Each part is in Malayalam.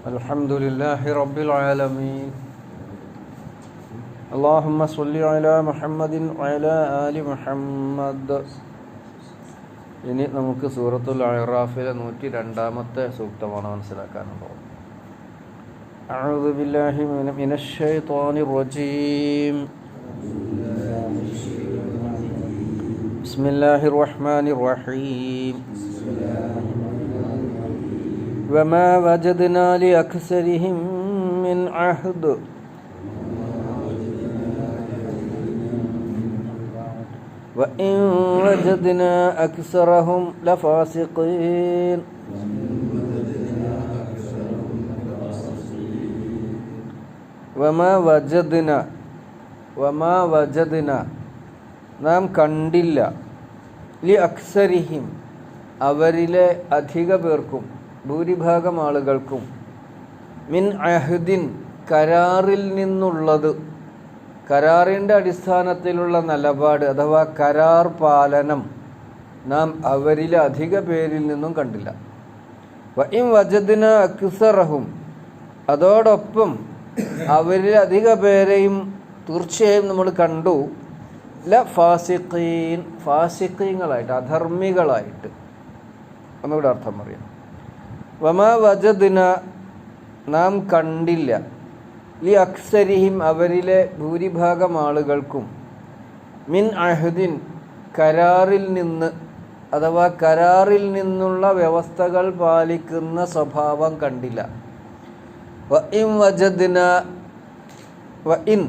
അൽഹംദുലില്ലാഹി റബ്ബിൽ ആലമീൻ. അല്ലാഹുമ്മ സ്വല്ലി അലാ മുഹമ്മദിൻ വഅലാ ആലി മുഹമ്മദ്. ഇനി നമുക്ക് സൂറത്തുൽ അഅറാഫിലെ 102ാമത്തെ സൂക്തമാണ് മനസ്സിലാക്കാനുള്ളത്. അഊദു ബില്ലാഹി മിനശ് ശൈത്വാനിർ റജീം. ബിസ്മില്ലാഹിർ റഹ്മാനിർ റഹീം. വമാ വജദ്നാ ലിഅക്സരിഹിം മിൻ അഹ്ദ് വഇൻ വജദ്നാ അക്സറഹും ലഫാസിഖീൻ. വമാ വജദ്ന നാം കണ്ടില്ല ലിഅക്സരിഹിം അവരിലെ അധിക പേർക്കും ഭൂരിഭാഗം ആളുകൾക്കും മിൻ അഹ്ദിൻ കരാറിൽ നിന്നുള്ളത്, കരാറിൻ്റെ അടിസ്ഥാനത്തിലുള്ള നിലപാട് അഥവാ കരാർ പാലനം നാം അവരിലെ അധിക പേരിൽ നിന്നും കണ്ടില്ല. വഇൻ വജദ്ന അക്സറഹും അതോടൊപ്പം അവരിൽ അധിക പേരെയും തീർച്ചയായും നമ്മൾ കണ്ടു ഫാസിഖീൻ, ഫാസിഖീങ്ങളായിട്ട്, അധർമ്മികളായിട്ട്. ഒന്നുകൂടെ അർത്ഥം പറയാം. വമാ വജദ്ന നാം കണ്ടില്ല ലി അക്സരിഹിം അവരിലെ ഭൂരിഭാഗം ആളുകൾക്കും മിൻ അഹ്ദിൻ കരാറിൽ നിന്ന് അഥവാ കരാറിൽ നിന്നുള്ള വ്യവസ്ഥകൾ പാലിക്കുന്ന സ്വഭാവം കണ്ടില്ല. വഇൻ വജദ്ന വഇൻ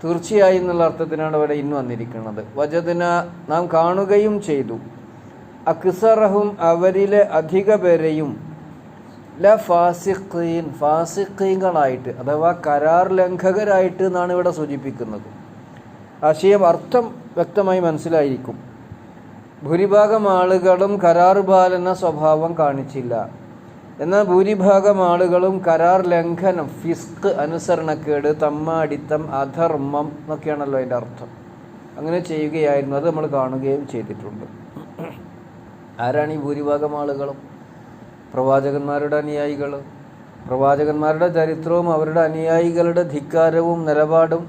തീർച്ചയായും എന്നുള്ള അർത്ഥത്തിനാണ് ഇവിടെ ഇന്ന് വന്നിരിക്കുന്നത്. വജദ്ന നാം കാണുകയും ചെയ്തു അക്സറഹും അവരിലെ അധിക പേരെയും ഫാസിഖീൻ, ഫാസിഖീങ്ങളായിട്ട് അഥവാ കരാർ ലംഘകരായിട്ട് എന്നാണ് ഇവിടെ സൂചിപ്പിക്കുന്നത്. ആശയം അർത്ഥം വ്യക്തമായി മനസ്സിലായിരിക്കും. ഭൂരിഭാഗം ആളുകളും കരാർ പാലന സ്വഭാവം കാണിച്ചില്ല, എന്നാൽ ഭൂരിഭാഗം ആളുകളും കരാർ ലംഘനം, ഫിസ്ക്, അനുസരണക്കേട്, തമ്മാടിത്തം, അധർമ്മം എന്നൊക്കെയാണല്ലോ അതിൻ്റെ അർത്ഥം. അങ്ങനെ ചെയ്യുകയായിരുന്നു. അത് നമ്മൾ കാണുകയും ചെയ്തിട്ടുണ്ട്. ആരാണ് ഈ ഭൂരിഭാഗം ആളുകളും? പ്രവാചകന്മാരുടെ അനുയായികൾ. പ്രവാചകന്മാരുടെ ചരിത്രവും അവരുടെ അനുയായികളുടെ ധിക്കാരവും നിലപാടും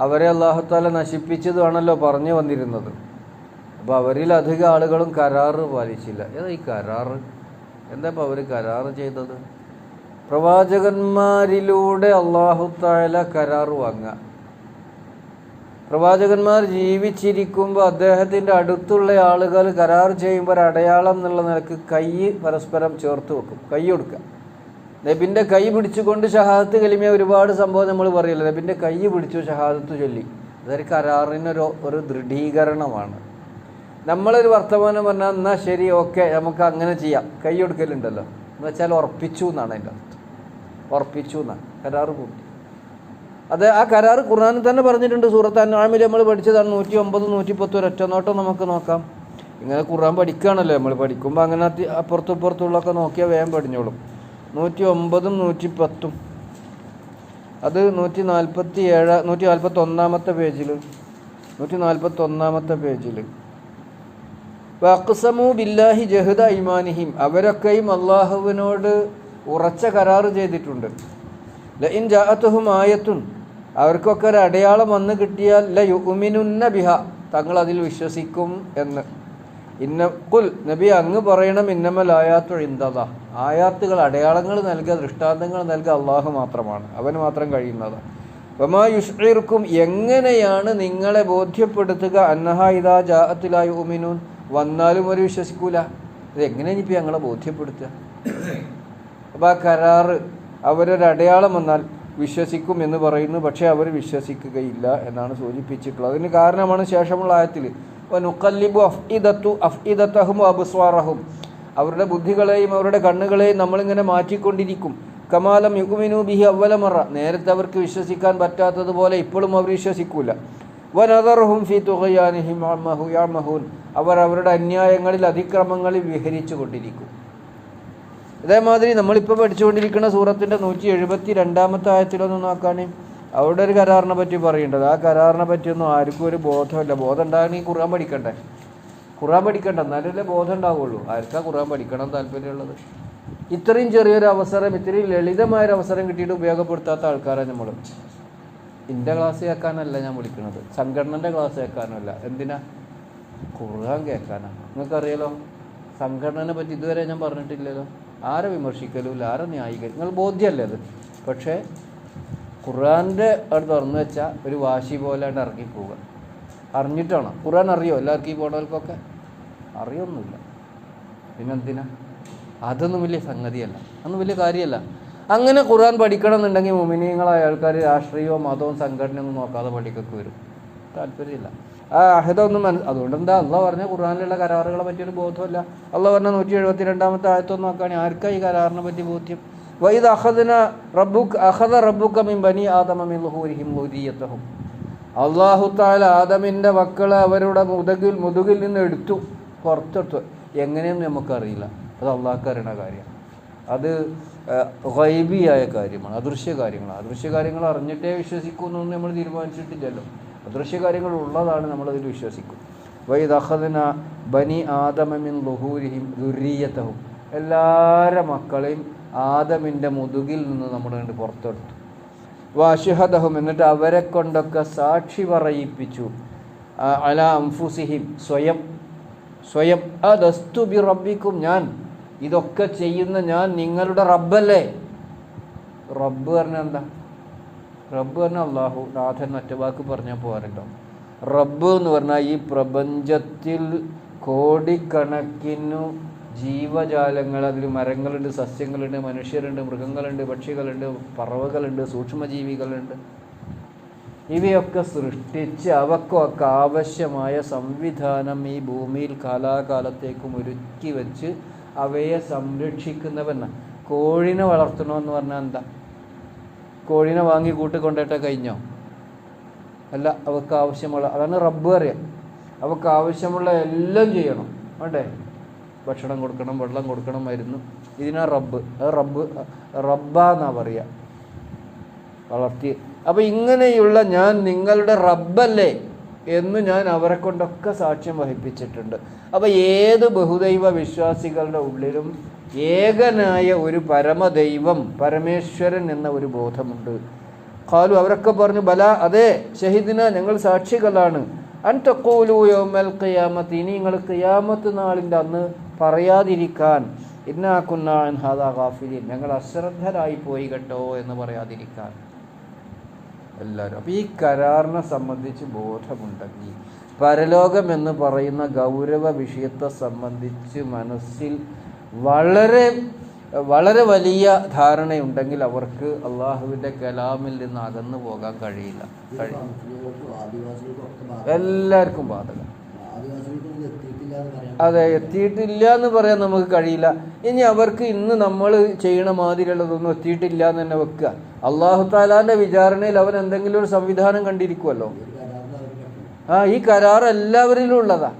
അവരെ അല്ലാഹു തആല നശിപ്പിച്ചതുമാണല്ലോ പറഞ്ഞു വന്നിരുന്നത്. അപ്പോൾ അവരിൽ അധികം ആളുകളും കരാറ് പാലിച്ചില്ല. ഏതാ ഈ കരാറ്? എന്താ ഇപ്പോൾ അവർ കരാറ് ചെയ്തത്? പ്രവാചകന്മാരിലൂടെ അല്ലാഹു തആല കരാറ് വാങ്ങുക. പ്രവാചകന്മാർ ജീവിച്ചിരിക്കുമ്പോൾ അദ്ദേഹത്തിൻ്റെ അടുത്തുള്ള ആളുകൾ കരാർ ചെയ്യുമ്പോൾ ഒരു അടയാളം എന്നുള്ള നിലക്ക് കൈ പരസ്പരം ചേർത്ത് വെക്കും, കൈ കൊടുക്കുക. നബിൻ്റെ കൈ പിടിച്ചുകൊണ്ട് ഷഹാദത്ത് കലിമ ഒരുപാട് സംഭവം നമ്മൾ പറയില്ല. നബിൻ്റെ കൈ പിടിച്ചു ഷഹാദത്ത് ചൊല്ലി, അതൊരു കരാറിനൊരു ദൃഢീകരണമാണ്. നമ്മളൊരു വർത്തമാനം പറഞ്ഞാൽ എന്നാൽ ശരി, ഓക്കെ, നമുക്ക് അങ്ങനെ ചെയ്യാം, കൈ കൊടുക്കലുണ്ടല്ലോ, എന്ന് വെച്ചാൽ ഉറപ്പിച്ചു എന്നാണ് അതിൻ്റെ അർത്ഥം. ഉറപ്പിച്ചു എന്നാണ്, കരാറ് കൂട്ടി. അത് ആ കരാർ ഖുർആനിൽ തന്നെ പറഞ്ഞിട്ടുണ്ട്. സൂറത്ത് അൻആമിൽ നമ്മൾ പഠിച്ചതാണ്. 109, 110 ഒരൊറ്റ നോട്ടം നമുക്ക് നോക്കാം. ഇങ്ങനെ ഖുർആൻ പഠിക്കുകയാണല്ലോ നമ്മൾ. പഠിക്കുമ്പോൾ അങ്ങനെ അപ്പുറത്തും ഇപ്പുറത്തുള്ളതൊക്കെ നോക്കിയാൽ വേഗം പഠിഞ്ഞോളും. 109ഉം 110ഉം അത് 141-ാമത്തെ പേജിൽ 141-ാമത്തെ പേജിൽ വഖ്സമു ബില്ലാഹി ജഹദ ഈമാനിഹിം അവരൊക്കെയും അള്ളാഹുവിനോട് ഉറച്ച കരാറ് ചെയ്തിട്ടുണ്ട്. ലഇൻ ജാഅത്തുഹും ആയത്തുൻ അവർക്കൊക്കെ ഒരു അടയാളം വന്ന് കിട്ടിയാൽ ലയുമിനുന്ന ബിഹ തങ്ങൾ അതിൽ വിശ്വസിക്കും എന്ന്. ഖുൽ നബി അങ്ങ് പറയണം, ഇന്നമൽ ആയാത്തു ഇൻദല്ലാഹ് ആയാത്തുകൾ, അടയാളങ്ങൾ നൽകുക, ദൃഷ്ടാന്തങ്ങൾ നൽകുക അള്ളാഹു മാത്രമാണ്, അവന് മാത്രം കഴിയുന്നതാണ്. വമാ യുശ്ഇറുക്കും എങ്ങനെയാണ് നിങ്ങളെ ബോധ്യപ്പെടുത്തുക അന്നഹാ ഇദാ ജാഅത്ത് ലാ യുമിനൂൻ വന്നാലും അവർ വിശ്വസിക്കൂല. ഇത് എങ്ങനെ ഇനിയിപ്പോൾ ഞങ്ങളെ ബോധ്യപ്പെടുത്തുക? അപ്പോൾ ആ കരാറ് അവരൊരു അടയാളം വന്നാൽ വിശ്വസിക്കും എന്ന് പറയുന്നു, പക്ഷേ അവർ വിശ്വസിക്കുകയില്ല എന്നാണ് സൂചിപ്പിച്ചിട്ടുള്ളത്. അതിന് കാരണമാണ് ശേഷമുള്ള ആയത്തിൽ നുഖല്ലിബു അഫ്ഇദതഹും വഅബ്സ്വാറഹും അവരുടെ ബുദ്ധികളെയും അവരുടെ കണ്ണുകളെയും നമ്മളിങ്ങനെ മാറ്റിക്കൊണ്ടിരിക്കും. കമാലം യുഗ്മിനു ബിഹി അവ്വല മറ നേരത്തെ അവർക്ക് വിശ്വസിക്കാൻ പറ്റാത്തതുപോലെ ഇപ്പോഴും അവർ വിശ്വസിക്കൂല. വനദറുഹും ഫീ തുഗ്യാനിഹിം യഅമഹൂൻ അവർ അവരുടെ അന്യായങ്ങളിൽ, അതിക്രമങ്ങളിൽ വിഹരിച്ചു കൊണ്ടിരിക്കും. ഇതേമാതിരി നമ്മളിപ്പോൾ പഠിച്ചുകൊണ്ടിരിക്കുന്ന സൂറത്തിൻ്റെ 172-ാമത്തെ ആയത്തിലൊന്ന് നോക്കുകയാണെങ്കിൽ അവിടെ ഒരു കരാറിനെ പറ്റി പറയേണ്ടത്. ആ കരാറിനെ പറ്റിയൊന്നും ആർക്കും ഒരു ബോധമില്ല. ബോധം ഉണ്ടാകണമെങ്കിൽ ഖുർആൻ പഠിക്കണ്ടേ? ഖുർആൻ പഠിക്കണ്ട, എന്നാലല്ലേ ബോധം ഉണ്ടാവുള്ളൂ. ആർക്കാ ഖുർആൻ പഠിക്കണം താല്പര്യമുള്ളത്? ഇത്രയും ചെറിയൊരു അവസരം, ഇത്രയും ലളിതമായൊരു അവസരം കിട്ടിയിട്ട് ഉപയോഗപ്പെടുത്താത്ത ആൾക്കാരാണ് നമ്മൾ. എൻ്റെ ക്ലാസ് കേൾക്കാനല്ല ഞാൻ വിളിക്കുന്നത്, സംഘടനൻ്റെ ക്ലാസ് കേൾക്കാനല്ല. എന്തിനാ? ഖുർആൻ കേൾക്കാനാണ്. നിങ്ങൾക്കറിയാലോ, സംഘടനയെ പറ്റി ഇതുവരെ ഞാൻ പറഞ്ഞിട്ടില്ലല്ലോ. ആരെ വിമർശിക്കലുമില്ല, ആരെ ന്യായീകരിക്കും, നിങ്ങൾ ബോധ്യമല്ലേ അത്. പക്ഷേ ഖുർആൻ്റെ അവിടെ തുറന്നു വെച്ചാൽ ഒരു വാശി പോലെ ഇറക്കി പോവുക. അറിഞ്ഞിട്ടാണോ? ഖുർആൻ അറിയോ എല്ലാവർക്കും? ഈ പോണവർക്കൊക്കെ അറിയൊന്നുമില്ല. പിന്നെന്തിനാ? അതൊന്നും വലിയ സംഗതിയല്ല, അതൊന്നും വലിയ കാര്യമല്ല. അങ്ങനെ ഖുർആൻ പഠിക്കണം എന്നുണ്ടെങ്കിൽ മുഅ്മിനീങ്ങളായ ആൾക്കാർ രാഷ്ട്രീയവും മതവും സംഘടനയൊന്നും നോക്കാതെ പഠിക്കൊക്കെ വരും. താല്പര്യമില്ല. ആ അഹദൊന്നും അതുകൊണ്ട് എന്താ അള്ളാഹ് പറഞ്ഞ ഖുർആനിലുള്ള കരാറുകളെ പറ്റിയൊരു ബോധമല്ല. അള്ളാഹ് പറഞ്ഞ 172 ആയത്തൊന്നും നോക്കുകയാണെങ്കിൽ ആർക്കാ ഈ കരാറിനെ പറ്റി ബോധ്യം? വൈദ് അഖദ റബ്ബുക മിൻ ബനി ആദമ മിൻ ളുഹൂരിഹിം ദുരിയതഹും. അള്ളാഹു തആല ആദമിൻ്റെ മക്കളെ അവരുടെ മുതുകിൽ നിന്ന് എടുത്തു, പുറത്തെടുത്തു. എങ്ങനെയെന്ന് നമുക്കറിയില്ല, അത് അള്ളാഹ്ക്ക് അറിയണ കാര്യം. അത് ഗൈബിയായ കാര്യമാണ്, അദൃശ്യ കാര്യങ്ങളാണ്. അദൃശ്യ കാര്യങ്ങൾ അറിഞ്ഞിട്ടേ വിശ്വസിക്കുമെന്നൊന്നും നമ്മൾ തീരുമാനിച്ചിട്ടില്ലല്ലോ. അദൃശ്യ കാര്യങ്ങൾ ഉള്ളതാണ്, നമ്മളതിൽ വിശ്വസിക്കും. വൈദ് അഖദ്ന ബനി ആദമ മിൻ ളുഹൂരിഹിം ദുരിയതഹും. എല്ലാവരുടെ മക്കളെയും ആദമിൻ്റെ മുതുകിൽ നിന്ന് നമ്മൾ കണ്ട് പുറത്തെടുത്തു. വഅശ്ഹദഹും, എന്നിട്ട് അവരെ കൊണ്ടൊക്കെ സാക്ഷി പറയിപ്പിച്ചു. അലാ അൻഫുസിഹിം, സ്വയം അലസ്തു ബി റബ്ബിക്കും, ഞാൻ ഇതൊക്കെ ചെയ്യുന്ന ഞാൻ നിങ്ങളുടെ റബ്ബല്ലേ. റബ്ബ് പറഞ്ഞാൽ എന്താ? റബ്ബ് പറഞ്ഞാൽ അള്ളാഹു നാഥൻ. മറ്റു വാക്ക് പറഞ്ഞാൽ പോകാറുണ്ടോ? റബ്ബ് എന്ന് പറഞ്ഞാൽ ഈ പ്രപഞ്ചത്തിൽ കോടിക്കണക്കിനു ജീവജാലങ്ങൾ, അതിൽ മരങ്ങളുണ്ട്, സസ്യങ്ങളുണ്ട്, മനുഷ്യരുണ്ട്, മൃഗങ്ങളുണ്ട്, പക്ഷികളുണ്ട്, പറവകളുണ്ട്, സൂക്ഷ്മജീവികളുണ്ട്. ഇവയൊക്കെ സൃഷ്ടിച്ച് അവക്കൊക്കെ ആവശ്യമായ സംവിധാനം ഈ ഭൂമിയിൽ കാലാകാലത്തേക്കും ഒരുക്കി വെച്ച് അവയെ സംരക്ഷിക്കുന്നവനാ. കോഴിനെ വളർത്തണമെന്ന് പറഞ്ഞാൽ എന്താ? കോഴിനെ വാങ്ങി കൂട്ടിക്കൊണ്ടിട്ട് കഴിഞ്ഞോ? അല്ല, അവർക്ക് ആവശ്യമുള്ള, അതാണ് റബ്ബ് അറിയാം. അവർക്ക് ആവശ്യമുള്ള എല്ലാം ചെയ്യണം, വേണ്ടേ? ഭക്ഷണം കൊടുക്കണം, വെള്ളം കൊടുക്കണം, മരുന്ന്. ഇതിനാ റബ്ബ്. അത് റബ്ബാന്നാ പറയുക, വളർത്തി. അപ്പം ഇങ്ങനെയുള്ള ഞാൻ നിങ്ങളുടെ റബ്ബല്ലേ എന്ന് ഞാൻ അവരെ കൊണ്ടൊക്കെ സാക്ഷ്യം വഹിപ്പിച്ചിട്ടുണ്ട്. അപ്പം ഏത് ബഹുദൈവ വിശ്വാസികളുടെ ഉള്ളിലും ഏകനായ ഒരു പരമദൈവം, പരമേശ്വരൻ എന്ന ഒരു ബോധമുണ്ട്. ഖാലു, അവരൊക്കെ പറഞ്ഞു, ബല, അതെ, ഷഹിദിന, ഞങ്ങൾ സാക്ഷികളാണ്. അൻ തഖൂലു യൗമൽ ഖിയാമത്തി, ഇനി നിങ്ങൾ ഖിയാമത്ത് നാളിൻ്റെ അന്ന് പറയാതിരിക്കാൻ, ഇന്നാ കുന്നാ അൻ ഹാദാ ഗാഫിലീൻ, ഞങ്ങൾ അശ്രദ്ധരായി പോയി കേട്ടോ എന്ന് പറയാതിരിക്കാൻ എല്ലാവരും. അപ്പോൾ ഈ കരാറിനെ സംബന്ധിച്ച് ബോധമുണ്ടെങ്കിൽ, പരലോകം എന്ന് പറയുന്ന ഗൗരവ വിഷയത്തെ സംബന്ധിച്ച് മനസ്സിൽ വളരെ വളരെ വലിയ ധാരണയുണ്ടെങ്കിൽ അവർക്ക് അള്ളാഹുവിൻ്റെ കലാമിൽ നിന്ന് അകന്നു പോകാൻ കഴിയില്ല. എല്ലാവർക്കും ബാധകം. അതെ, എത്തിയിട്ടില്ല എന്ന് പറയാൻ നമുക്ക് കഴിയില്ല. ഇനി അവർക്ക് ഇന്ന് നമ്മൾ ചെയ്യണ മാതിരിയുള്ളതൊന്നും എത്തിയിട്ടില്ല എന്ന് തന്നെ വെക്കുക. അള്ളാഹു താലാന്റെ വിചാരണയിൽ അവൻ എന്തെങ്കിലും ഒരു സംവിധാനം കണ്ടിരിക്കുമല്ലോ. ഈ കരാർ എല്ലാവരിലും ഉള്ളതാ,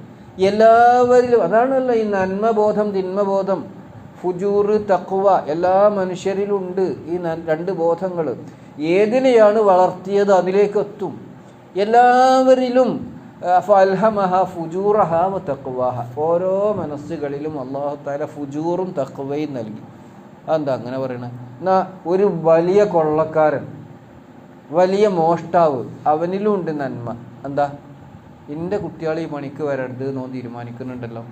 എല്ലാവരിലും. അതാണല്ലോ ഈ നന്മബോധം, തിന്മബോധം, ഫുജൂർ, തഖ്വ എല്ലാ മനുഷ്യരിലും ഉണ്ട്. ഈ രണ്ട് ബോധങ്ങൾ ഏതിനെയാണ് വളർത്തിയത് അതിലേക്ക് എത്തും. എല്ലാവരിലും ഫൽഹമഹ ഫുജൂറഹ വ തഖ്വഹ, ഓരോ മനസ്സുകളിലും അല്ലാഹു തആല ഫുജൂറും തഖ്വയും നൽകി. അതെന്താ അങ്ങനെ പറയണത്? എന്നാ ഒരു വലിയ കൊള്ളക്കാരൻ, വലിയ മോഷ്ടാവ്, അവനിലും ഉണ്ട് നന്മ. എന്താ? എൻ്റെ കുട്ടികൾ ഈ പണിക്ക് വരരുത് എന്നോ തീരുമാനിക്കുന്നുണ്ടല്ലോ,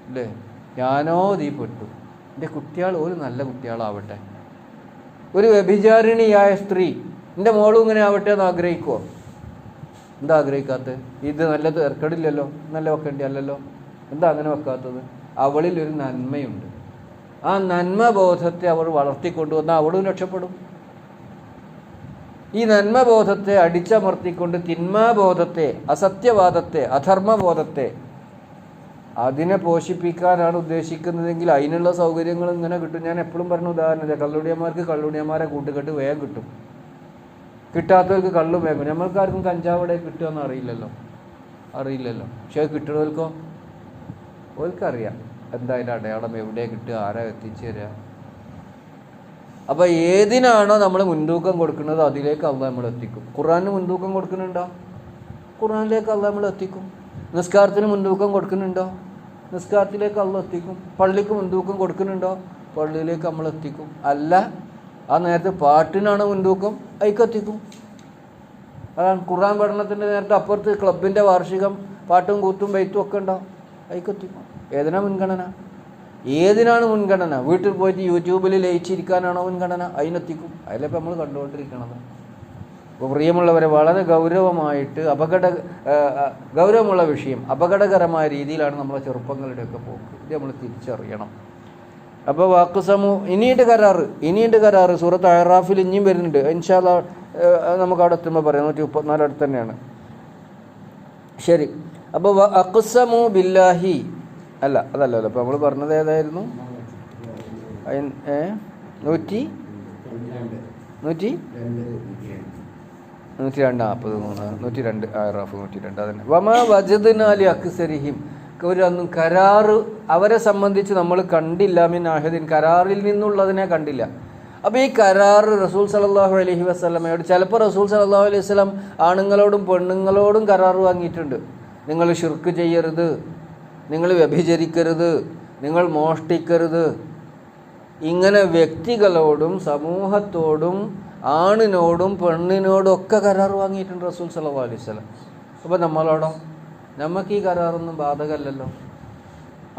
അല്ലേ? ഞാനോ തീ പെട്ടു, എൻ്റെ കുട്ടികൾ ഒരു നല്ല കുട്ടികളാവട്ടെ. ഒരു വ്യഭിചാരിണിയായ സ്ത്രീ, എൻ്റെ മോളും ഇങ്ങനെ ആവട്ടെ എന്ന് ആഗ്രഹിക്കുമോ? എന്താ ആഗ്രഹിക്കാത്തത്? ഇത് നല്ല തിരക്കടില്ലല്ലോ, നല്ല വെക്കേണ്ടി അല്ലല്ലോ, എന്താ അങ്ങനെ വെക്കാത്തത്? അവളിൽ ഒരു നന്മയുണ്ട്. ആ നന്മബോധത്തെ അവൾ വളർത്തിക്കൊണ്ടുവന്നാൽ അവളും രക്ഷപ്പെടും. ഈ നന്മബോധത്തെ അടിച്ചമർത്തിക്കൊണ്ട് തിന്മാബോധത്തെ, അസത്യവാദത്തെ, അധർമ്മബോധത്തെ അതിനെ പോഷിപ്പിക്കാനാണ് ഉദ്ദേശിക്കുന്നതെങ്കിൽ അതിനുള്ള സൗകര്യങ്ങൾ ഇങ്ങനെ കിട്ടും. ഞാൻ എപ്പോഴും പറഞ്ഞ ഉദാഹരണം, കള്ളുടിയന്മാർക്ക് കള്ളുടിയന്മാരെ കൂട്ടുകെട്ട് വേഗം കിട്ടും, കിട്ടാത്തവർക്ക് കള്ളും വേഗം. നമ്മൾക്കാർക്കും കഞ്ചാവിടെ കിട്ടുകയെന്ന് അറിയില്ലല്ലോ. പക്ഷെ അത് കിട്ടുന്നവർക്കോ ഓർക്കറിയാം എന്താ അതിൻ്റെ അടയാളം, എവിടെ കിട്ടുക, ആരാ എത്തിച്ചു തരിക. അപ്പം ഏതിനാണോ നമ്മൾ മുൻതൂക്കം കൊടുക്കുന്നത് അതിലേക്ക് അള്ളാഹ് നമ്മൾ എത്തിക്കും. ഖുർആന് മുൻതൂക്കം കൊടുക്കുന്നുണ്ടോ? ഖുർആനിലേക്ക് അള്ളാഹ് നമ്മൾ എത്തിക്കും. നിസ്കാരത്തിന് മുൻതൂക്കം കൊടുക്കുന്നുണ്ടോ? നിസ്കാരത്തിലേക്ക് അള്ളാഹ് എത്തിക്കും. പള്ളിക്ക് മുൻതൂക്കം കൊടുക്കുന്നുണ്ടോ? പള്ളിയിലേക്ക് നമ്മൾ എത്തിക്കും. അല്ല, ആ നേരത്തെ പാട്ടിനാണ് മുൻതൂക്കം, അതിക്കെത്തിക്കും. അതാണ് ഖുർആൻ പഠനത്തിൻ്റെ നേരത്തെ അപ്പുറത്ത് ക്ലബിൻ്റെ വാർഷികം, പാട്ടും കൂത്തും ബെയ്ത്തും ഒക്കെ ഉണ്ടാവും, അതിക്കെത്തിക്കും. ഏതിനാ മുൻഗണന? ഏതിനാണ് മുൻഗണന? വീട്ടിൽ പോയിട്ട് യൂട്യൂബിൽ ലയിച്ചിരിക്കാനാണോ മുൻഗണന? അതിനെത്തിക്കും. അതിലിപ്പോൾ നമ്മൾ കണ്ടുകൊണ്ടിരിക്കണത്. അപ്പോൾ പ്രിയമുള്ളവരെ, വളരെ ഗൗരവമായിട്ട് ഗൗരവമുള്ള വിഷയം, അപകടകരമായ രീതിയിലാണ് നമ്മളെ ചെറുപ്പങ്ങളുടെയൊക്കെ പോക്ക്. ഇത് നമ്മൾ തിരിച്ചറിയണം. അപ്പോൾ വാക്കുസമു ഇനിയുണ്ട് കരാറ് സൂറത്ത് അഹ്റാഫിൽ ഇനിയും വരുന്നുണ്ട്. ഇൻഷാ അല്ലാഹ് നമുക്ക് അവിടെ എത്തുമ്പോൾ പറയാം. 134 അടുത്ത് തന്നെയാണ്. ശരി. അപ്പോൾ അഖ്സമു ബില്ലാഹി അതല്ലല്ലോ അപ്പോൾ നമ്മൾ പറഞ്ഞത് ഏതായിരുന്നു? 142 അഹ്റാഫ് 102 അതന്നെ. വമാ വജദ്നാ ലി അക്സരിഹിം, ഒരൊന്നും കരാറ് അവരെ സംബന്ധിച്ച് നമ്മൾ കണ്ടില്ല. മിൻ ആഹദിൻ, കരാറിൽ നിന്നുള്ളതിനെ കണ്ടില്ല. അപ്പോൾ ഈ കരാറ് റസൂൽ സല്ലല്ലാഹു അലൈഹി വസല്ലമയോട്, ചിലപ്പോൾ റസൂൽ സല്ലല്ലാഹു അലൈഹി വസല്ലം ആണുങ്ങളോടും പെണ്ണുങ്ങളോടും കരാറ് വാങ്ങിയിട്ടുണ്ട്. നിങ്ങൾ ശിർക്ക് ചെയ്യരുത്, നിങ്ങൾ വ്യഭിചരിക്കരുത്, നിങ്ങൾ മോഷ്ടിക്കരുത്. ഇങ്ങനെ വ്യക്തികളോടും സമൂഹത്തോടും ആണിനോടും പെണ്ണിനോടും ഒക്കെ കരാർ വാങ്ങിയിട്ടുണ്ട് റസൂൽ സല്ലല്ലാഹു അലൈഹി വസല്ലം. അപ്പോൾ നമ്മളോടോ? നമുക്ക് ഈ കരാറൊന്നും ബാധകമല്ലല്ലോ.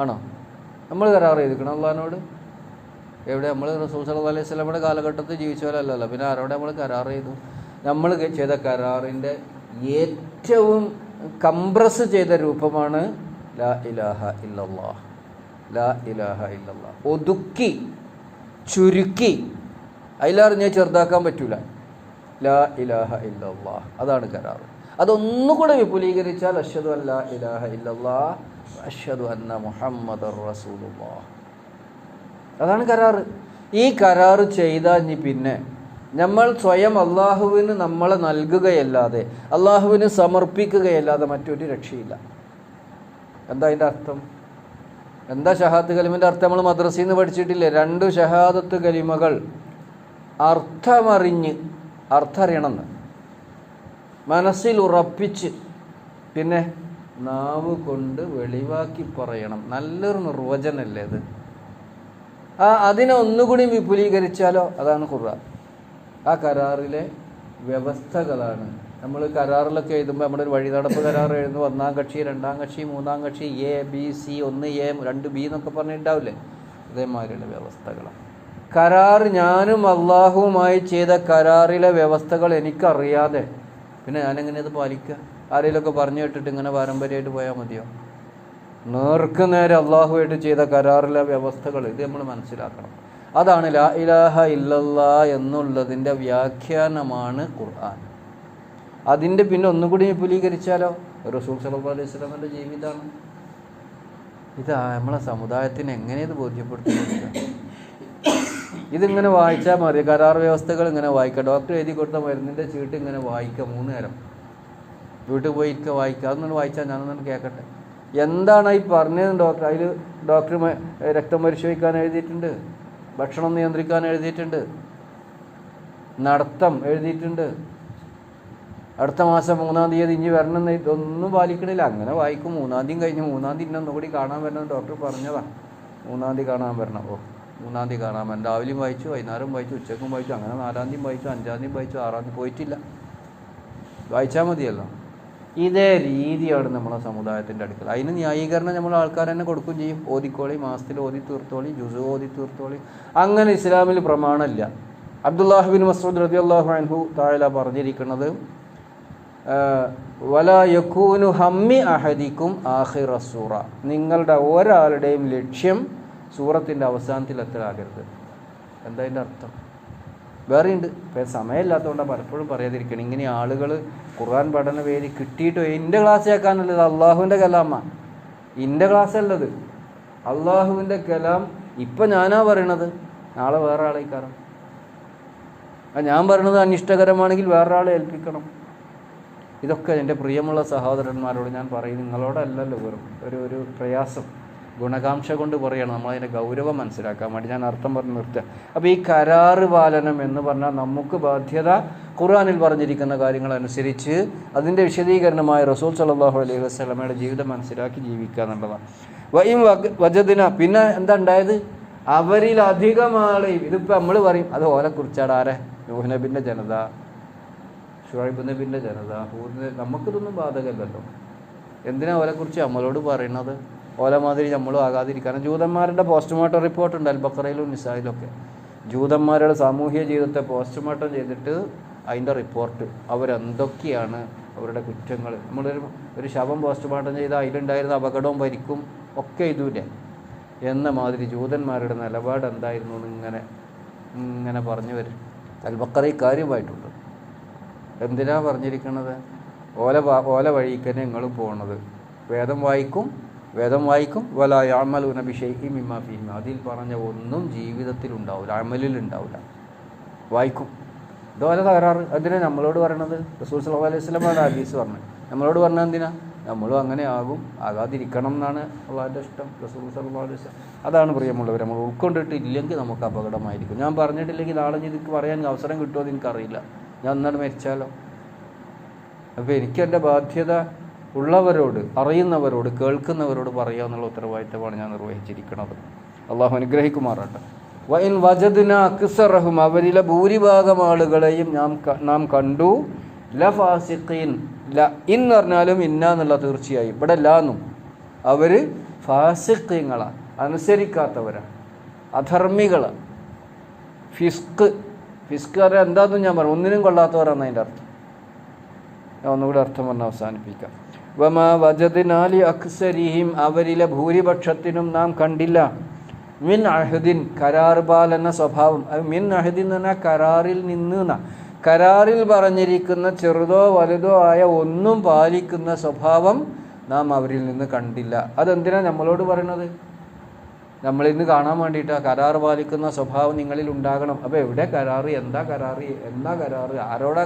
ആണോ? നമ്മൾ കരാർ ചെയ്തിരിക്കണം അള്ളാഹിനോട്? എവിടെ? നമ്മൾ റസൂൽ സല്ലല്ലാഹു അലൈഹി വസല്ലമയുടെ കാലഘട്ടത്തിൽ ജീവിച്ചവരല്ലല്ലോ. പിന്നെ ആരോടെ നമ്മൾ കരാർ ചെയ്തു? നമ്മൾ ചെയ്ത കരാറിൻ്റെ ഏറ്റവും കംപ്രസ് ചെയ്ത രൂപമാണ് ലാ ഇലാഹ ഇല്ലല്ലാഹ്. ലാ ഇലാഹ ഇല്ലല്ലാഹ് ഒതുക്കി ചുരുക്കി അതിലറിഞ്ഞ് ചെറുതാക്കാൻ പറ്റൂല. ലാ ഇലാഹ ഇല്ലല്ലാഹ് അതാണ് കരാർ. അതൊന്നുകൂടെ വിപുലീകരിച്ചാൽ അഷ്ഹദു അൻ ലാ ഇലാഹ ഇല്ലല്ലാഹ് അഷ്ഹദു അന്ന മുഹമ്മദർ റസൂലുള്ളാഹ്, അതാണ് കരാറ്. ഈ കരാറ് ചെയ്താൽ പിന്നെ നമ്മൾ സ്വയം അള്ളാഹുവിന് നമ്മളെ നൽകുകയല്ലാതെ, അള്ളാഹുവിന് സമർപ്പിക്കുകയല്ലാതെ മറ്റൊരു രക്ഷയില്ല. എന്താ അതിൻ്റെ അർത്ഥം? എന്താ ഷഹാദത്ത് കലിമൻ്റെ അർത്ഥം? നമ്മൾ മദ്രസയിൽ നിന്ന് പഠിച്ചിട്ടില്ലേ? 2 ഷഹാദത്ത് കലിമകൾ അർത്ഥറിയണമെന്ന് മനസ്സിൽ ഉറപ്പിച്ച് പിന്നെ നാവ് കൊണ്ട് വെളിവാക്കി പറയണം. നല്ലൊരു നിർവചനമല്ലേ അത്? അതിനെ ഒന്നുകൂടി വിപുലീകരിച്ചാലോ? അതാണ് ഖുർആൻ. ആ കരാറിലെ വ്യവസ്ഥകളാണ്. നമ്മൾ കരാറിലൊക്കെ എഴുതുമ്പോൾ നമ്മുടെ ഒരു വഴിനടപ്പ് കരാർ എഴുതുമ്പോൾ 1-ാം കക്ഷി 2-ാം കക്ഷി 3-ാം കക്ഷി ABC 1A 2B എന്നൊക്കെ പറഞ്ഞിട്ടുണ്ടാവില്ലേ? അതേമാതിരിയുള്ള വ്യവസ്ഥകളാണ് കരാർ. ഞാനും അള്ളാഹുവുമായി ചെയ്ത കരാറിലെ വ്യവസ്ഥകൾ എനിക്കറിയാതെ പിന്നെ ഞാനെങ്ങനെ അത് പാലിക്കുക? ആരെങ്കിലുമൊക്കെ പറഞ്ഞു കേട്ടിട്ട് ഇങ്ങനെ പാരമ്പര്യമായിട്ട് പോയാൽ മതിയോ? നേർക്ക് നേരെ അള്ളാഹുവായിട്ട് ചെയ്ത കരാറിലെ വ്യവസ്ഥകൾ ഇത് നമ്മൾ മനസ്സിലാക്കണം. അതാണ് ലാ ഇലാഹ ഇല്ലല്ലാഹ് എന്നുള്ളതിൻ്റെ വ്യാഖ്യാനമാണ് ഖുർആൻ. അതിൻ്റെ പിന്നെ ഒന്നുകൂടി വിപുലീകരിച്ചാലോ? റസൂൽ സല്ലല്ലാഹു അലൈഹി വസല്ലമയുടെ ജീവിതമാണ്. ഇത് നമ്മളെ സമുദായത്തിന് എങ്ങനെ ഇത് ബോധ്യപ്പെടുത്തുക? ഇതിങ്ങനെ വായിച്ചാൽ മതി. കരാർ വ്യവസ്ഥകൾ ഇങ്ങനെ വായിക്കുക. ഡോക്ടർ എഴുതി കൊടുത്ത മരുന്നിൻ്റെ ചീട്ട് ഇങ്ങനെ വായിക്കുക 3 നേരം. വീട്ടിൽ പോയി ഇരിക്കുക വായിക്കുക. അതൊന്നും വായിച്ചാൽ ഞാനൊന്നും കേൾക്കട്ടെ. എന്താണ് ഈ പറഞ്ഞത് ഡോക്ടർ? അതിൽ ഡോക്ടർ രക്തം പരിശോധിക്കാൻ എഴുതിയിട്ടുണ്ട്, ഭക്ഷണം നിയന്ത്രിക്കാൻ എഴുതിയിട്ടുണ്ട്, നടത്തം എഴുതിയിട്ടുണ്ട്, അടുത്ത മാസം 3-ാം തീയതി ഇനി വരണമെന്ന് ഇതൊന്നും പാലിക്കണില്ല. അങ്ങനെ വായിക്കും. 3-ാം തീയതി കഴിഞ്ഞ് 3-ാം തീയതി ഒന്നുകൂടി കാണാൻ വരണം ഡോക്ടർ പറഞ്ഞതാണ്. 3-ാം തീയതി കാണാൻ വരണം. 3-ാം തീയതി കാണാൻ വരണം. രാവിലെയും വായിച്ചു, വൈകുന്നേരം വായിച്ചു, ഉച്ചക്കും വായിച്ചു, അങ്ങനെ 4-ാം തീയതി വായിച്ചു, 5-ാം തീയതി വായിച്ചു, 6-ാം തീയതി പോയിട്ടില്ല. വായിച്ചാൽ മതിയല്ലോ. ഇതേ രീതിയാണ് നമ്മളെ സമുദായത്തിൻ്റെ അടുക്കൽ. അതിന് ന്യായീകരണം നമ്മൾ ആൾക്കാർ തന്നെ കൊടുക്കുകയും ചെയ്യും. ഓതിക്കോളി, മാസത്തിൽ ഓതി തീർത്തോളി, ജുസു ഓതി തീർത്തോളി. അങ്ങനെ ഇസ്ലാമിൽ പ്രമാണമില്ല. അബ്ദുല്ലാഹ് ബിൻ മസ്ഊദ് റളിയല്ലാഹു അൻഹു തആല പറഞ്ഞിരിക്കുന്നത് വലാ യകൂനു ഹമ്മി അഹദിക്കും ആഖിറ സൂറ, നിങ്ങളുടെ ഒരാളുടെയും ലക്ഷ്യം സൂറത്തിൻ്റെ അവസാനത്തിൽ എത്തലാകരുത്. എന്താ അതിൻ്റെ അർത്ഥം? വേറെ ഉണ്ട്. ഇപ്പം സമയമില്ലാത്തതുകൊണ്ടാണ് പലപ്പോഴും പറയാതിരിക്കണം. ഇങ്ങനെ ആളുകൾ ഖുർആൻ പഠന വേദി കിട്ടിയിട്ട് എൻ്റെ ക്ലാസ് കേൾക്കാനുള്ളത് അള്ളാഹുവിൻ്റെ കലാമ, എൻ്റെ ക്ലാസ് അല്ലത്. അള്ളാഹുവിൻ്റെ കലാം ഇപ്പം ഞാനാ പറയണത്, നാളെ വേറെ ആളേക്കാരം. ഞാൻ പറയണത് അനിഷ്ടകരമാണെങ്കിൽ വേറൊരാളെ ഏൽപ്പിക്കണം. ഇതൊക്കെ എൻ്റെ പ്രിയമുള്ള സഹോദരന്മാരോട് ഞാൻ പറയും. നിങ്ങളോടല്ലല്ലോ വെറും ഒരു പ്രയാസം, ഗുണകാംക്ഷ കൊണ്ട് പറയുകയാണ്. നമ്മളതിൻ്റെ ഗൗരവം മനസ്സിലാക്കാൻ വേണ്ടി ഞാൻ അർത്ഥം പറഞ്ഞ് നിർത്തുക. അപ്പോൾ ഈ കരാറ് പാലനം എന്ന് പറഞ്ഞാൽ നമുക്ക് ബാധ്യത ഖുർആനിൽ പറഞ്ഞിരിക്കുന്ന കാര്യങ്ങളനുസരിച്ച് അതിൻ്റെ വിശദീകരണമായ റസൂൽ സല്ലല്ലാഹു അലൈഹി വസല്ലമയുടെ ജീവിതം മനസ്സിലാക്കി ജീവിക്കുക എന്നുള്ളതാണ്. വൈം വജദിന, പിന്നെ എന്താ ഉണ്ടായത്? അവരിലധികം ആളെയും, ഇതിപ്പോൾ നമ്മൾ പറയും അത് ഓലെ കുറിച്ചാണ്. ആരെ? നൂഹ് നബിൻ്റെ ജനത, ഷുഐബ് നബിൻ്റെ ജനത, ഹൂദ്. നമുക്കിതൊന്നും ബാധകമല്ലല്ലോ. എന്തിനാ ഓലെക്കുറിച്ച് നമ്മളോട് പറയണത്? ഓല മാതിരി നമ്മളും ആകാതിരിക്കണം. ജൂതന്മാരുടെ പോസ്റ്റ്മോർട്ടം റിപ്പോർട്ട് ഉണ്ട് അൽ ബഖറയിലും നിസായിലൊക്കെ. ജൂതന്മാരുടെ സാമൂഹ്യ ജീവിതത്തെ പോസ്റ്റ്മോർട്ടം ചെയ്തിട്ട് അതിൻ്റെ റിപ്പോർട്ട്, അവരെന്തൊക്കെയാണ് അവരുടെ കുറ്റങ്ങൾ. ഒരു ശവം പോസ്റ്റ്മോർട്ടം ചെയ്താൽ അതിലുണ്ടായിരുന്ന അപകടവും പരിക്കും ഒക്കെ ഇതുമില്ല എന്ന മാതിരി ജൂതന്മാരുടെ നിലപാട് എന്തായിരുന്നു ഇങ്ങനെ പറഞ്ഞു വരും. അൽ ബഖറയിൽ കാര്യമായിട്ടുണ്ട്. എന്തിനാ പറഞ്ഞിരിക്കുന്നത്? ഓല വഴിക്കന്നെ നിങ്ങളും പോകുന്നത്. വേദം വായിക്കും വല യഅമലൂന ബിശൈഇൻ മിമ്മാ ഫീഹി, അതിൽ പറഞ്ഞ ഒന്നും ജീവിതത്തിൽ ഉണ്ടാവില്ല, അമലിൽ ഉണ്ടാവില്ല. വായിക്കും. ഇതുപോലെ തകരാറ്. അതിനാ നമ്മളോട് പറയണത്. റസൂൽ സല്ലല്ലാഹു അലൈഹി വസല്ലമയുടെ ഹദീസ് പറഞ്ഞു. നമ്മളോട് പറഞ്ഞാൽ എന്തിനാ? നമ്മളും അങ്ങനെ ആകാതിരിക്കണം എന്നാണ് അള്ളാഹിൻ്റെ ഇഷ്ടം. റസൂൽ സല്ലല്ലാഹു അലൈഹി വസല്ലം അതാണ് പ്രിയമുള്ളവർ. നമ്മൾ ഉൾക്കൊണ്ടിട്ടില്ലെങ്കിൽ നമുക്ക് അപകടമായിരിക്കും. ഞാൻ പറഞ്ഞിട്ടില്ലെങ്കിൽ നാളെ എനിക്ക് പറയാൻ അവസരം കിട്ടുമോ എന്ന് എനിക്കറിയില്ല. ഞാൻ ഒന്നാണ് മരിച്ചാലോ? അപ്പോൾ എനിക്ക് എൻ്റെ ബാധ്യത ഉള്ളവരോട്, അറിയുന്നവരോട്, കേൾക്കുന്നവരോട് പറയുക എന്നുള്ള ഉത്തരവാദിത്തമാണ് ഞാൻ നിർവഹിച്ചിരിക്കുന്നത്. അള്ളാഹു അനുഗ്രഹിക്കുമാറാട്ടെ. വഇൻ വജദ്ന അക്സറഹും, അവരിലെ ഭൂരിഭാഗം ആളുകളെയും നാം കണ്ടു. ലഫാസിഖീൻ, ഇൻ പറഞ്ഞാലും ഇന്ന എന്നുള്ള തീർച്ചയായും ഇവിടെ ലാന്നും. അവർ ഫാസിഖീങ്ങളാണ്, അനുസരിക്കാത്തവരാണ്, അധർമ്മികളാണ്. ഫിസ്ക് പറഞ്ഞാൽ എന്താണെന്ന് ഞാൻ പറഞ്ഞു, ഒന്നിനും കൊള്ളാത്തവരാണ് അതിൻ്റെ അർത്ഥം. ഞാൻ ഒന്നുകൂടി അർത്ഥം പറഞ്ഞ് അവസാനിപ്പിക്കാം. വമാ വജദ്നാ ലി അക്സരിഹിം, അവരിലെ ഭൂരിപക്ഷത്തിനും നാം കണ്ടില്ല. മിൻ അഹദിൻ, കരാർ പാലന സ്വഭാവം. മിൻ അഹദിൻ എന്ന് പറഞ്ഞാൽ കരാറിൽ നിന്ന്, കരാറിൽ പറഞ്ഞിരിക്കുന്ന ചെറുതോ വലുതോ ആയ ഒന്നും പാലിക്കുന്ന സ്വഭാവം നാം അവരിൽ നിന്ന് കണ്ടില്ല. അതെന്തിനാണ് നമ്മളോട് പറയണത്? നമ്മളിന്ന് കാണാൻ വേണ്ടിയിട്ടാണ്. കരാർ പാലിക്കുന്ന സ്വഭാവം നിങ്ങളിൽ ഉണ്ടാകണം. അപ്പോൾ എവിടെ കരാറ്? എന്താ കരാറ്? ആരോടാ?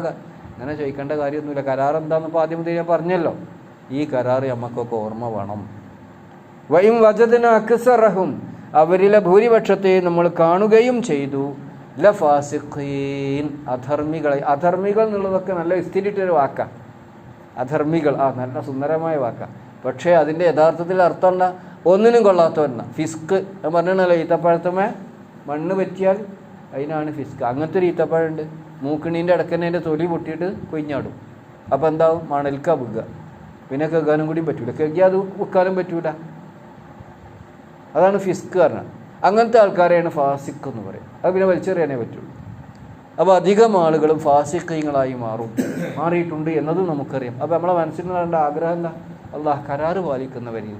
അങ്ങനെ ചോദിക്കേണ്ട കാര്യമൊന്നുമില്ല. കരാർ എന്താണെന്ന് ഇപ്പോൾ ആദ്യം മുതൽ ഞാൻ പറഞ്ഞല്ലോ. ഈ കരാർ നമുക്കൊക്കെ ഓർമ്മ വേണം. വൈം വജദ്ന അക്സറഹും, അവരിലെ ഭൂരിപക്ഷത്തെ നമ്മൾ കാണുകയും ചെയ്തു. ലഫാസിഖീൻ, അധർമ്മികളെ. അധർമ്മികൾ എന്നുള്ളതൊക്കെ നല്ല വിസ്തരിട്ടൊരു വാക്കാണ്. അധർമ്മികൾ നല്ല സുന്ദരമായ വാക്കാണ്. പക്ഷേ അതിൻ്റെ യഥാർത്ഥത്തിൽ അർത്ഥം എന്താ? ഒന്നിനും കൊള്ളാത്തവരെന്നാ. ഫിസ്ക് ഞാൻ പറഞ്ഞല്ലോ, ഈത്തപ്പഴത്തമേ മണ്ണ് പറ്റിയാൽ അതിനാണ് ഫിസ്ക്. അങ്ങനത്തെ ഒരു ഈത്തപ്പഴമുണ്ട്. മൂക്കിണീൻ്റെ ഇടക്കന്നെ അതിൻ്റെ തൊലി പൊട്ടിയിട്ട് കൊയിഞ്ഞാടും. അപ്പോൾ എന്താവും? മണൽക്ക വിൽക്കുക. പിന്നെ കേൾക്കാനും കൂടിയും പറ്റൂല. കേൾക്കിയാൽ അത് വിൽക്കാനും പറ്റൂല. അതാണ് ഫിസ്ക് പറഞ്ഞാൽ. അങ്ങനത്തെ ആൾക്കാരെയാണ് ഫാസിഖ് എന്ന് പറയും. അത് പിന്നെ വലിച്ചെറിയാനേ പറ്റുള്ളൂ. അപ്പോൾ അധികം ആളുകളും ഫാസിഖീങ്ങളായി മാറിയിട്ടുണ്ട് എന്നതും നമുക്കറിയാം. അപ്പോൾ നമ്മളെ മനസ്സിൽ നിന്നുള്ള ആഗ്രഹം എന്താ? അള്ളാഹ് കരാറ് പാലിക്കുന്നവരിൽ,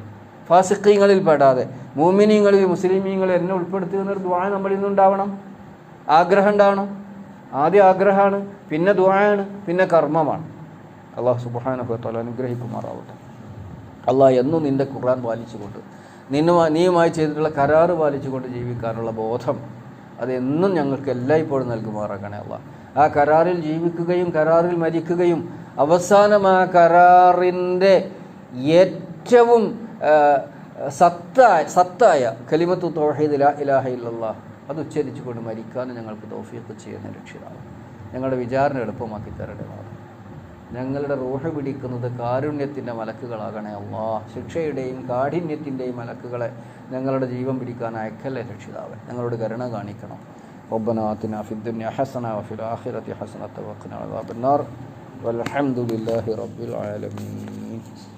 ഫാസിഖീങ്ങളിൽ പെടാതെ മുഅ്മിനീങ്ങളിൽ, മുസ്ലിമീങ്ങളിൽ എന്നെ ഉൾപ്പെടുത്തുന്നൊരു ദുആ നമ്മളിൽ നിന്നുണ്ടാവണം. ആഗ്രഹം ഉണ്ടാവണം. ആദ്യം ആഗ്രഹമാണ്, പിന്നെ ദുആയാണ്, പിന്നെ കർമ്മമാണ്. അള്ളാഹു സുബ്ഹാനഹു വ തആല അനുഗ്രഹിക്കുമാറാവട്ടെ. അള്ളാഹ് എന്നും നിൻ്റെ ഖുർആൻ പാലിച്ചുകൊണ്ട്, നീയുമായി ചെയ്തിട്ടുള്ള കരാറ് പാലിച്ചുകൊണ്ട് ജീവിക്കാനുള്ള ബോധം അതെന്നും ഞങ്ങൾക്ക് എല്ലായ്പ്പോഴും നൽകുമാറാകണേ അള്ളാഹ്. ആ കരാറിൽ ജീവിക്കുകയും കരാറിൽ മരിക്കുകയും അവസാനം ആ കരാറിൻ്റെ ഏറ്റവും സത്തായ കലിമത്തു തൗഹീദ് ലാ ഇലാഹ ഇല്ലല്ലാഹ് അത് ഉച്ചരിച്ചുകൊണ്ട് മരിക്കാനും ഞങ്ങൾക്ക് തൗഫീഖ് ചെയ്യുന്ന രക്ഷിതാവ്. ഞങ്ങളുടെ വിചാരണ എളുപ്പമാക്കി തരണേ. ഞങ്ങളുടെ റൂഹ് പിടിക്കുന്നത് കാരുണ്യത്തിൻ്റെ മലക്കുകളാകണേ അല്ലാഹ്. ശിക്ഷയുടെയും കാഠിന്യത്തിൻ്റെയും മലക്കുകളെ ഞങ്ങളുടെ ജീവൻ പിടിക്കാൻ അയക്കല്ലേ രക്ഷിതാവ്. ഞങ്ങളോട് കരുണ കാണിക്കണം. റബ്ബനാ ആതിനാ ഫിദ്ദുനിയ ഹസന വഫിൽ ആഖിറതി ഹസനത വഖിനാ അദാബന്നാർ. വൽഹംദുലില്ലാഹി റബ്ബിൽ ആലമീൻ.